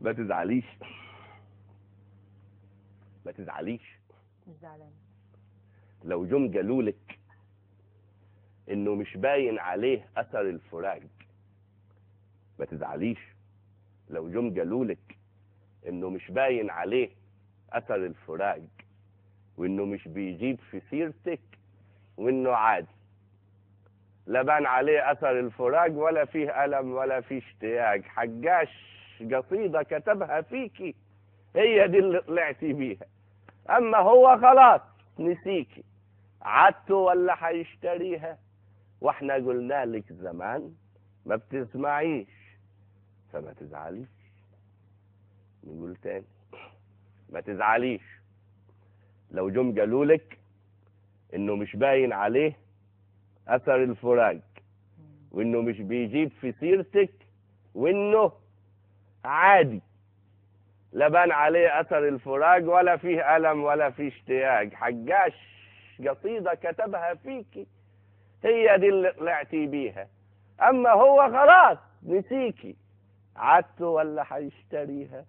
ما تزعليش، ما تزعليش. مش زعلان. لو جم قالولك انه مش باين عليه اثر الفراق ما تزعليش. لو جم قالولك انه مش باين عليه اثر الفراق وانه مش بيجيب في سيرتك وانه عادي، لا بان عليه اثر الفراق ولا فيه الم ولا فيه اشتياق، حجاش قصيده كتبها فيكي هي دي اللي طلعتي بيها، اما هو خلاص نسيكي، عدته ولا حيشتريها، واحنا قلنا لك زمان ما بتسمعيش، فما تزعليش. نقول تاني ما تزعليش. لو جم قالولك انه مش باين عليه اثر الفراق وانه مش بيجيب في سيرتك وانه عادي، لا بان عليه اثر الفراق ولا فيه الم ولا فيه اشتياق، حجاش قصيده كتبها فيكي هي دي اللي طلعتي بيها، اما هو خلاص نسيكي، عدته ولا حيشتريها،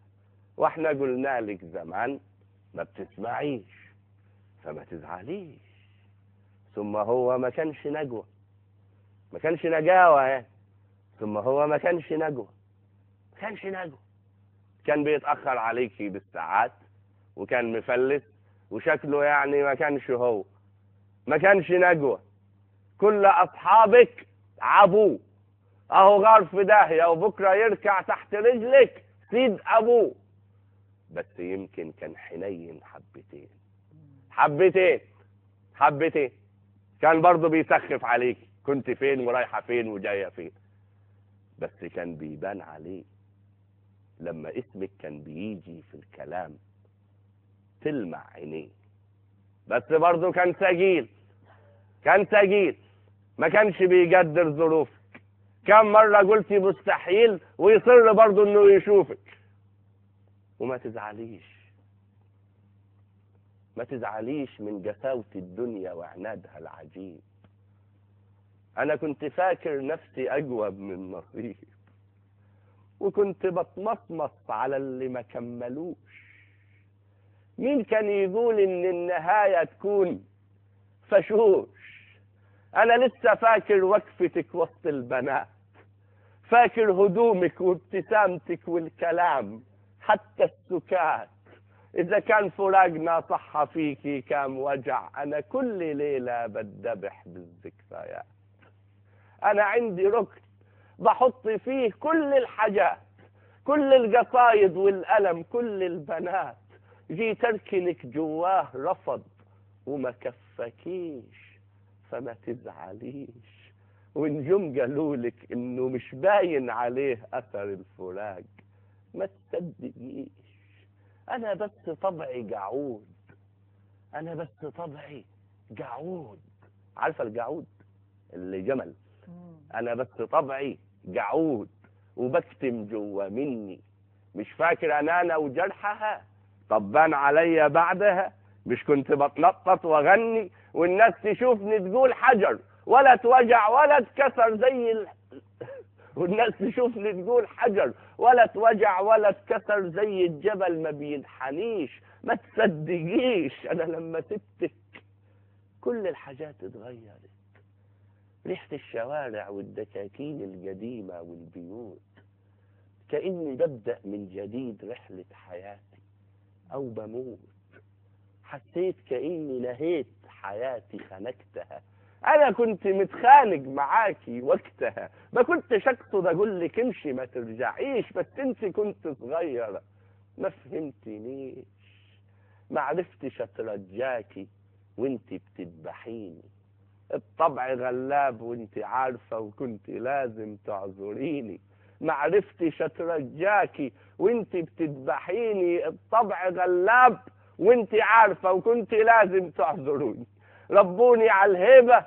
واحنا قلنا لك زمان ما بتسمعيش، فما تزعليش. ثم هو ما كانش نجوى، ما كانش نجاوة يعني. ثم هو ما كانش نجوى، ما كانش نجوى، كان بيتأخر عليكي بالساعات وكان مفلس وشكله يعني ما كانش هو، ما كانش نجوى. كل أصحابك عبوه، أهو غار في داهية وبكرة يركع تحت رجلك سيد أبوه، بس يمكن كان حنين حبتين، حبتين حبتين، كان برضه بيسخف عليك كنت فين ورايحة فين وجاية فين، بس كان بيبان عليه لما اسمك كان بيجي في الكلام تلمع عينيه، بس برضه كان ثقيل، كان ثقيل، ما كانش بيقدر ظروفك، كم مرة قلتي مستحيل ويصر برضه انه يشوفك. وما تزعليش، ما تزعليش من قساوة الدنيا وعنادها العجيب. انا كنت فاكر نفسي اقوى من النصيب وكنت بتمصمص على اللي ما كملوش. مين كان يقول ان النهاية تكون فشوش؟ انا لسه فاكر وقفتك وسط البنات، فاكر هدومك وابتسامتك والكلام حتى السكات، اذا كان فراقنا صح فيكي كام وجع، انا كل ليلة بتذبح بالذكريات. انا عندي ركن بحط فيه كل الحاجات، كل القصايد والألم، كل البنات، جيت اركنك جواه رفض وما كفكيش، فما تزعليش. ونجم قالولك انه مش باين عليه اثر الفراق ما تصدقيش. انا بس طبعي قعود، انا بس طبعي قعود، عارفه القعود اللي جمل؟ انا بس طبعي قعود وبكتم جوا مني، مش فاكر انا وجرحها طبان عليا بعدها، مش كنت بتنطط واغني والناس تشوفني تقول حجر ولا اتوجع ولا اتكسر زي والناس تشوفني تقول حجر ولا اتوجع ولا اتكسر زي الجبل ما بينحنيش. ما تصدقيش انا لما سبتك كل الحاجات اتغيرت، ريحة الشوارع والدكاكين القديمة والبيوت، كأني ببدأ من جديد رحلة حياتي أو بموت. حسيت كأني نهيت حياتي خنقتها. أنا كنت متخانق معاكي وقتها، ما كنتش أقصد أقول لك امشي ما ترجعيش، بس أنت كنت صغيرة ما فهمتنيش، ما عرفتش أترجاكي وأنت بتذبحيني. الطبع غلاب وانت عارفة وكنت لازم تعذريني، ما عرفتش اترجاكي وانت بتذبحيني. الطبع غلاب وانت عارفة وكنت لازم تعذروني. ربوني على الهيبة،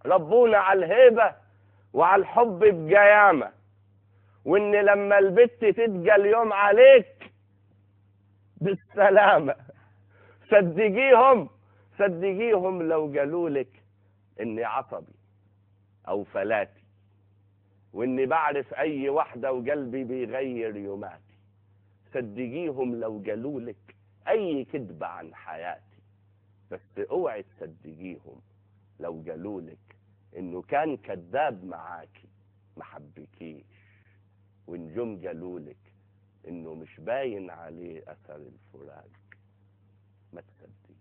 ربونا على الهيبة وعلى الحب بقيامة، وان لما البت تتقى اليوم عليك بالسلامة. صدقيهم، صدقيهم لو قالولك اني عصبي او فلاتي، واني بعرف اي واحدة وقلبي بيغير يوماتي، تصدقيهم لو قالولك اي كذبة عن حياتي، بس اوعي تصدقيهم لو قالولك انه كان كذاب معاكي ما حبكيش، ونجم قالولك انه مش باين عليه اثر الفراق ما تصدقيش.